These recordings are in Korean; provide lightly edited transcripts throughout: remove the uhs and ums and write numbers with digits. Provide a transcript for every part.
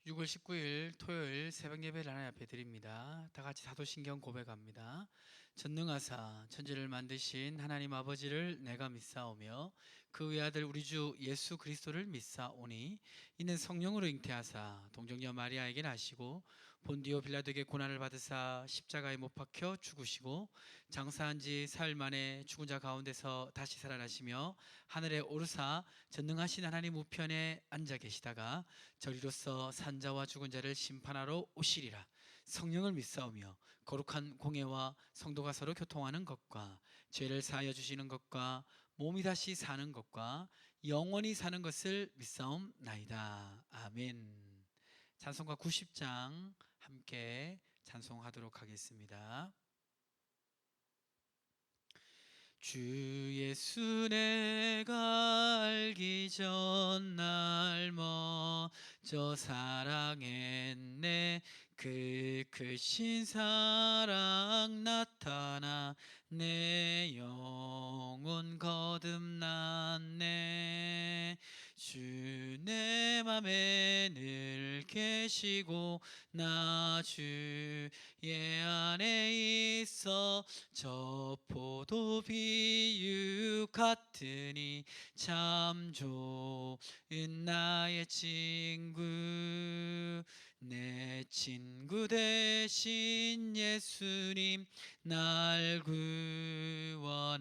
6월 19일 토요일 새벽 예배를 하나님 앞에 드립니다. 다 같이 사도신경 고백합니다. 전능하사 천지를 만드신 하나님 아버지를 내가 믿사오며 그 외아들 우리 주 예수 그리스도를 믿사오니 이는 성령으로 잉태하사 동정녀 마리아에게 나시고 본디오 빌라도에게 고난을 받으사 십자가에 못 박혀 죽으시고 장사한 지 사흘 만에 죽은 자 가운데서 다시 살아나시며 하늘에 오르사 전능하신 하나님 우편에 앉아 계시다가 저리로서 산자와 죽은 자를 심판하러 오시리라. 성령을 믿사오며 거룩한 공예와 성도가 서로 교통하는 것과 죄를 사하여 주시는 것과 몸이 다시 사는 것과 영원히 사는 것을 믿사옵나이다. 아멘. 찬송가 90장 함께 찬송하도록 하겠습니다. 주 예수 내가 알기 전 날 먼저 사랑했네. 그 크신 사랑 나타나 내 영혼 거듭났네. 주 내 맘에 늘 계시고 나 주의 안에 있어 저 포도 비유 같으니 참 좋은 나의 친구. 내 친구 되신 예수님 날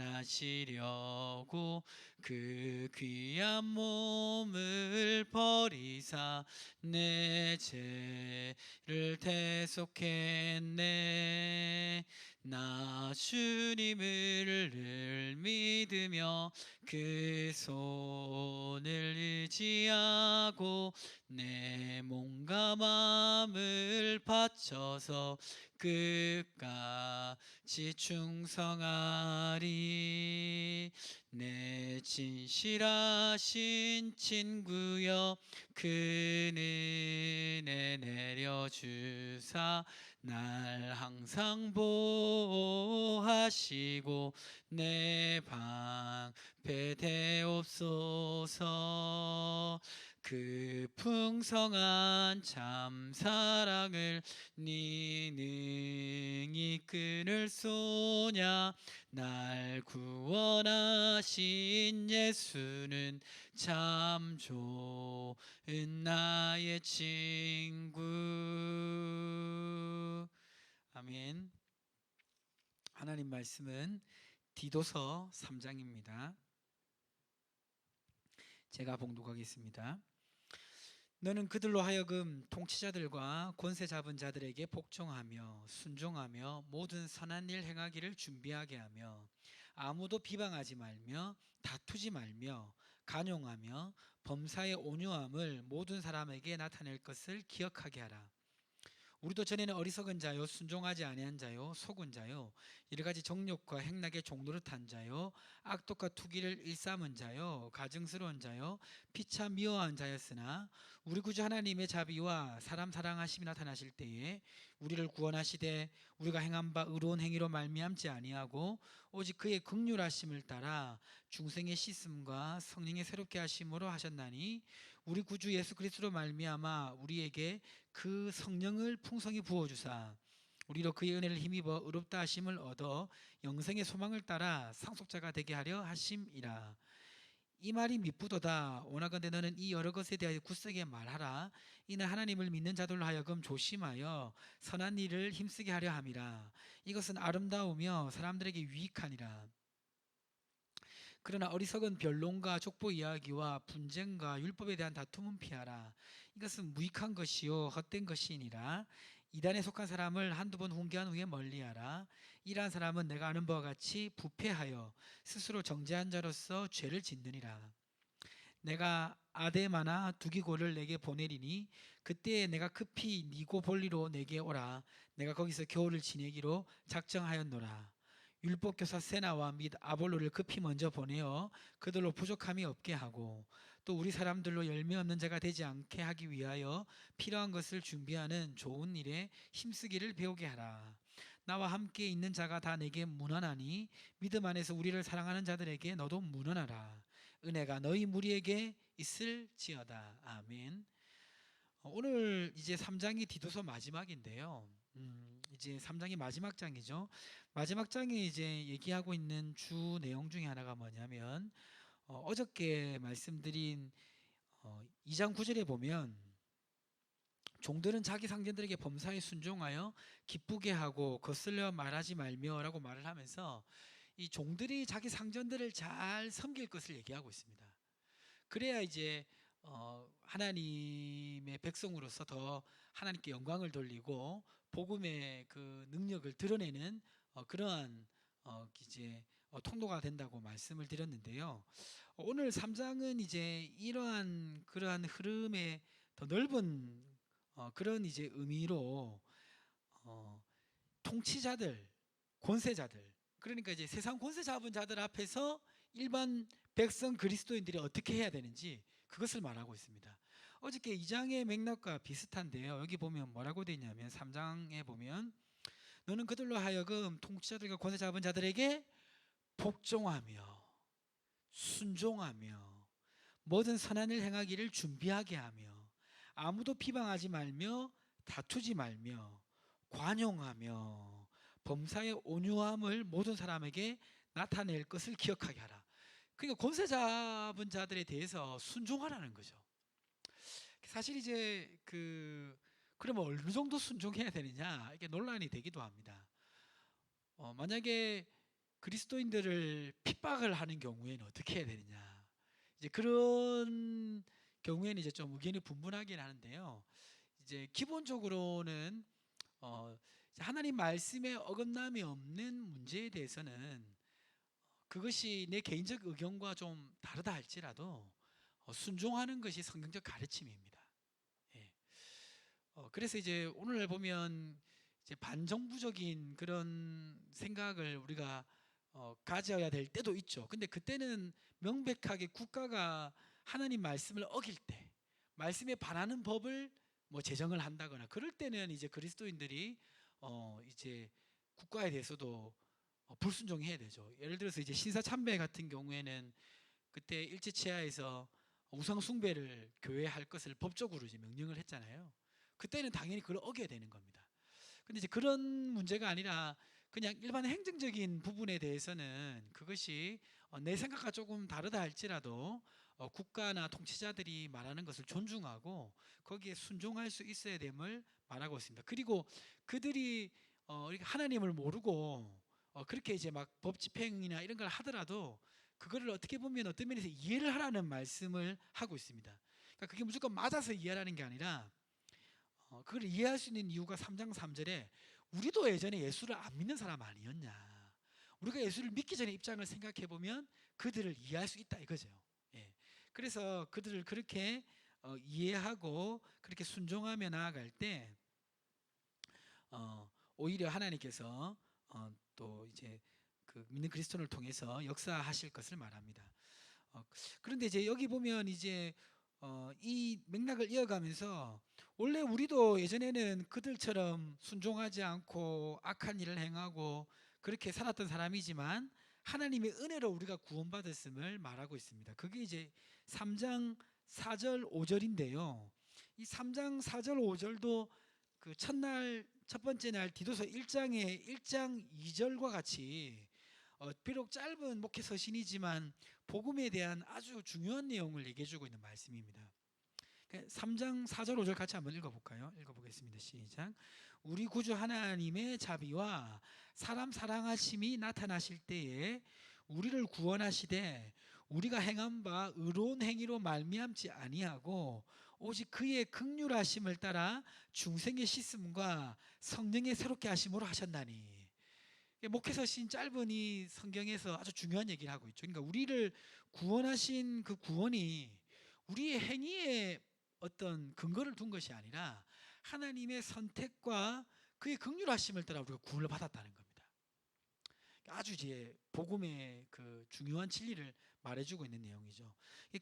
구원하시려고 그 귀한 몸을 버리사 내 죄를 대속했네. 나 주님을 늘 믿으며 그 손을 의지하고 내 몸과 마음을 바쳐서 끝까지 충성하리. 내 진실하신 친구여 그 은혜 내려주사 날 항상 보호하시고 내 방패 되옵소서. 그 풍성한 참 사랑을 네 능히 끊을 소냐. 날 구원하신 예수는 참 좋은 나의 친구. 아멘. 하나님 말씀은 디도서 3장입니다. 제가 봉독하겠습니다. 너는 그들로 하여금 통치자들과 권세 잡은 자들에게 복종하며 순종하며 모든 선한 일 행하기를 준비하게 하며 아무도 비방하지 말며 다투지 말며 간용하며 범사의 온유함을 모든 사람에게 나타낼 것을 기억하게 하라. 우리도 전에는 어리석은 자요 순종하지 아니한 자요 속은 자요 여러 가지 정욕과 행락의 종노릇한 자요 악독과 투기를 일삼은 자요 가증스러운 자요 피차 미워한 자였으나 우리 구주 하나님의 자비와 사람 사랑하심이 나타나실 때에 우리를 구원하시되 우리가 행한 바 의로운 행위로 말미암지 아니하고 오직 그의 긍휼하심을 따라 중생의 씻음과 성령의 새롭게 하심으로 하셨나니 우리 구주 예수 그리스도로 말미암아 우리에게 그 성령을 풍성히 부어주사 우리로 그의 은혜를 힘입어 의롭다 하심을 얻어 영생의 소망을 따라 상속자가 되게 하려 하심이라. 이 말이 미쁘도다. 원하건대 너는 이 여러 것에 대하여 굳세게 말하라. 이는 하나님을 믿는 자들로 하여금 조심하여 선한 일을 힘쓰게 하려 함이라. 이것은 아름다우며 사람들에게 유익하니라. 그러나 어리석은 변론과 족보 이야기와 분쟁과 율법에 대한 다툼은 피하라. 이것은 무익한 것이요 헛된 것이니라. 이단에 속한 사람을 한두 번 훈계한 후에 멀리하라. 이러한 사람은 내가 아는 바와 같이 부패하여 스스로 정죄한 자로서 죄를 짓느니라. 내가 아데마나 두기고를 내게 보내리니 그때에 내가 급히 니고 볼리로 내게 오라. 내가 거기서 겨울을 지내기로 작정하였노라. 율법교사 세나와 및 아볼로를 급히 먼저 보내어 그들로 부족함이 없게 하고 또 우리 사람들로 열매 없는 자가 되지 않게 하기 위하여 필요한 것을 준비하는 좋은 일에 힘쓰기를 배우게 하라. 나와 함께 있는 자가 다 내게 문안하니 믿음 안에서 우리를 사랑하는 자들에게 너도 문안하라. 은혜가 너희 무리에게 있을지어다. 아멘. 오늘 이제 3장이 디도서 마지막인데요. 이제 3장이 마지막 장이죠. 마지막 장에 이제 얘기하고 있는 주 내용 중에 하나가 뭐냐면 어저께 말씀드린 2장 9절에 보면 종들은 자기 상전들에게 범사에 순종하여 기쁘게 하고 거슬려 말하지 말며라고 말을 하면서 이 종들이 자기 상전들을 잘 섬길 것을 얘기하고 있습니다. 그래야 이제 하나님의 백성으로서 더 하나님께 영광을 돌리고 복음의 그 능력을 드러내는 그러한 이제 통로가 된다고 말씀을 드렸는데요. 오늘 3장은 이제 이러한 그러한 흐름의 더 넓은 그런 이제 의미로 통치자들, 권세자들, 그러니까 이제 세상 권세 잡은 자들 앞에서 일반 백성 그리스도인들이 어떻게 해야 되는지 그것을 말하고 있습니다. 어저께 2장의 맥락과 비슷한데요. 여기 보면 뭐라고 되어 있냐면 3장에 보면 너는 그들로 하여금 통치자들과 권세 잡은 자들에게 복종하며 순종하며 모든 선한 일 행하기를 준비하게 하며 아무도 비방하지 말며 다투지 말며 관용하며 범사의 온유함을 모든 사람에게 나타낼 것을 기억하게 하라. 그러니까 권세 잡은 자들에 대해서 순종하라는 거죠. 사실 이제 그러면 어느 정도 순종해야 되느냐 이게 논란이 되기도 합니다. 만약에 그리스도인들을 핍박을 하는 경우에는 어떻게 해야 되느냐, 이제 그런 경우에는 이제 좀 의견이 분분하긴 하는데요. 이제 기본적으로는 하나님 말씀에 어긋남이 없는 문제에 대해서는 그것이 내 개인적 의견과 좀 다르다 할지라도 순종하는 것이 성경적 가르침입니다. 예. 그래서 이제 오늘 보면 이제 반정부적인 그런 생각을 우리가 가져야 될 때도 있죠. 근데 그때는 명백하게 국가가 하나님 말씀을 어길 때, 말씀에 반하는 법을 뭐 제정을 한다거나 그럴 때는 이제 그리스도인들이 이제 국가에 대해서도 불순종해야 되죠. 예를 들어서 이제 신사참배 같은 경우에는 그때 일제치하에서 우상 숭배를 교회에 할 것을 법적으로 이제 명령을 했잖아요. 그때는 당연히 그걸 어겨야 되는 겁니다. 근데 이제 그런 문제가 아니라 그냥 일반 행정적인 부분에 대해서는 그것이 내 생각과 조금 다르다 할지라도 국가나 통치자들이 말하는 것을 존중하고 거기에 순종할 수 있어야 됨을 말하고 있습니다. 그리고 그들이 하나님을 모르고 그렇게 이제 막 법 집행이나 이런 걸 하더라도 그거를 어떻게 보면 어떤 면에서 이해를 하라는 말씀을 하고 있습니다. 그러니까 그게 무조건 맞아서 이해하라는 게 아니라 그걸 이해할 수 있는 이유가 3장 3절에 우리도 예전에 예수를 안 믿는 사람 아니었냐, 우리가 예수를 믿기 전에 입장을 생각해 보면 그들을 이해할 수 있다 이거죠. 예. 그래서 그들을 그렇게 이해하고 그렇게 순종하며 나아갈 때 오히려 하나님께서 또 이제 그 믿는 그리스도를 통해서 역사하실 것을 말합니다. 그런데 이제 여기 보면 이제 이 맥락을 이어가면서 원래 우리도 예전에는 그들처럼 순종하지 않고 악한 일을 행하고 그렇게 살았던 사람이지만 하나님의 은혜로 우리가 구원받았음을 말하고 있습니다. 그게 이제 3장 4절 5절인데요. 이 3장 4절 5절도 그 첫날 첫 번째 날 디도서 1장의 1장 2절과 같이 비록 짧은 목회 서신이지만 복음에 대한 아주 중요한 내용을 얘기해 주고 있는 말씀입니다. 3장 4절 5절 같이 한번 읽어볼까요? 읽어보겠습니다. 시작. 우리 구주 하나님의 자비와 사람 사랑하심이 나타나실 때에 우리를 구원하시되 우리가 행한 바 의로운 행위로 말미암지 아니하고 오직 그의 긍휼하심을 따라 중생의 씻음과 성령의 새롭게 하심으로 하셨나니. 목회서신 짧은 이 성경에서 아주 중요한 얘기를 하고 있죠. 그러니까 우리를 구원하신 그 구원이 우리의 행위에 어떤 근거를 둔 것이 아니라 하나님의 선택과 그의 긍휼하심을 따라 우리가 구원을 받았다는 겁니다. 아주 이제 복음의 그 중요한 진리를 말해주고 있는 내용이죠.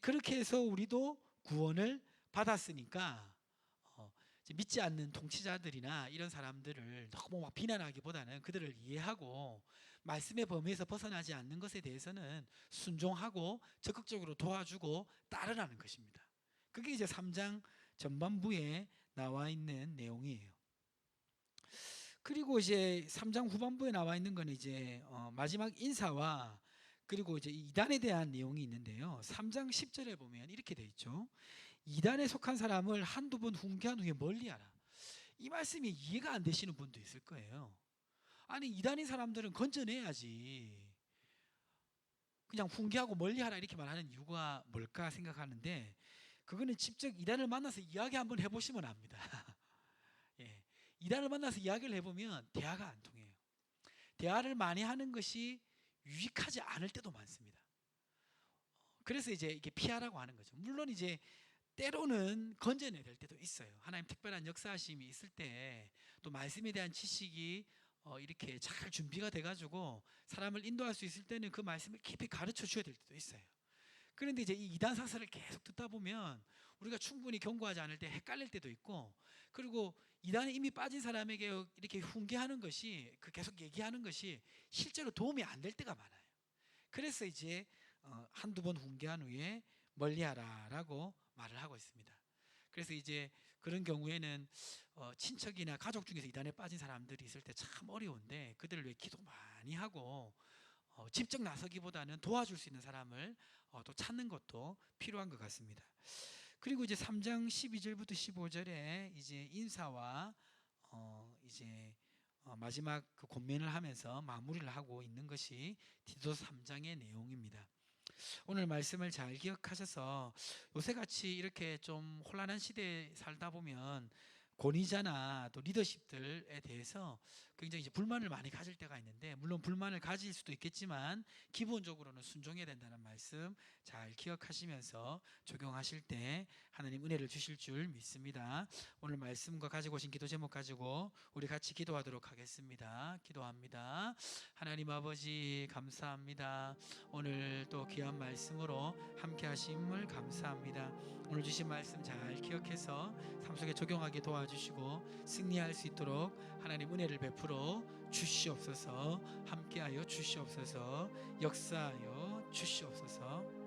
그렇게 해서 우리도 구원을 받았으니까 믿지 않는 통치자들이나 이런 사람들을 너무 막 비난하기보다는 그들을 이해하고 말씀의 범위에서 벗어나지 않는 것에 대해서는 순종하고 적극적으로 도와주고 따르라는 것입니다. 그게 이제 3장 전반부에 나와 있는 내용이에요. 그리고 이제 3장 후반부에 나와 있는 건 이제 마지막 인사와 그리고 이제 이단에 대한 내용이 있는데요. 3장 10절에 보면 이렇게 돼 있죠. 이단에 속한 사람을 한두 번 훈계한 후에 멀리하라. 이 말씀이 이해가 안 되시는 분도 있을 거예요. 아니 이단인 사람들은 건져내야지. 그냥 훈계하고 멀리하라 이렇게 말하는 이유가 뭘까 생각하는데 그거는 직접 이단을 만나서 이야기 한번 해보시면 압니다. 예, 이단을 만나서 이야기를 해보면 대화가 안 통해요. 대화를 많이 하는 것이 유익하지 않을 때도 많습니다. 그래서 이제 이게 피하라고 하는 거죠. 물론 이제 때로는 건져내야 될 때도 있어요. 하나님 특별한 역사하심이 있을 때 또 말씀에 대한 지식이 이렇게 잘 준비가 돼가지고 사람을 인도할 수 있을 때는 그 말씀을 깊이 가르쳐 줘야 될 때도 있어요. 그런데 이제 이 이단 사설을 계속 듣다 보면 우리가 충분히 경고하지 않을 때 헷갈릴 때도 있고 그리고 이단에 이미 빠진 사람에게 이렇게 훈계하는 것이 계속 얘기하는 것이 실제로 도움이 안 될 때가 많아요. 그래서 이제 한두 번 훈계한 후에 멀리하라라고 말을 하고 있습니다. 그래서 이제 그런 경우에는 친척이나 가족 중에서 이단에 빠진 사람들이 있을 때 참 어려운데 그들을 위해 기도 많이 하고 직접 나서기보다는 도와줄 수 있는 사람을 또 찾는 것도 필요한 것 같습니다. 그리고 이제 3장 12절부터 15절에 이제 인사와 이제 마지막 그 권면을 하면서 마무리를 하고 있는 것이 디도서 3장의 내용입니다. 오늘 말씀을 잘 기억하셔서 요새같이 이렇게 좀 혼란한 시대에 살다 보면 권위자나 또 리더십들에 대해서 굉장히 이제 불만을 많이 가질 때가 있는데 물론 불만을 가질 수도 있겠지만 기본적으로는 순종해야 된다는 말씀 잘 기억하시면서 적용하실 때 하나님 은혜를 주실 줄 믿습니다. 오늘 말씀과 가지고 오신 기도 제목 가지고 우리 같이 기도하도록 하겠습니다. 기도합니다. 하나님 아버지 감사합니다. 오늘 또 귀한 말씀으로 함께 하심을 감사합니다. 오늘 주신 말씀 잘 기억해서 삶 속에 적용하게 도와주시고 승리할 수 있도록 하나님 은혜를 베풀어 주시옵소서. 함께하여 주시옵소서. 역사하여 주시옵소서.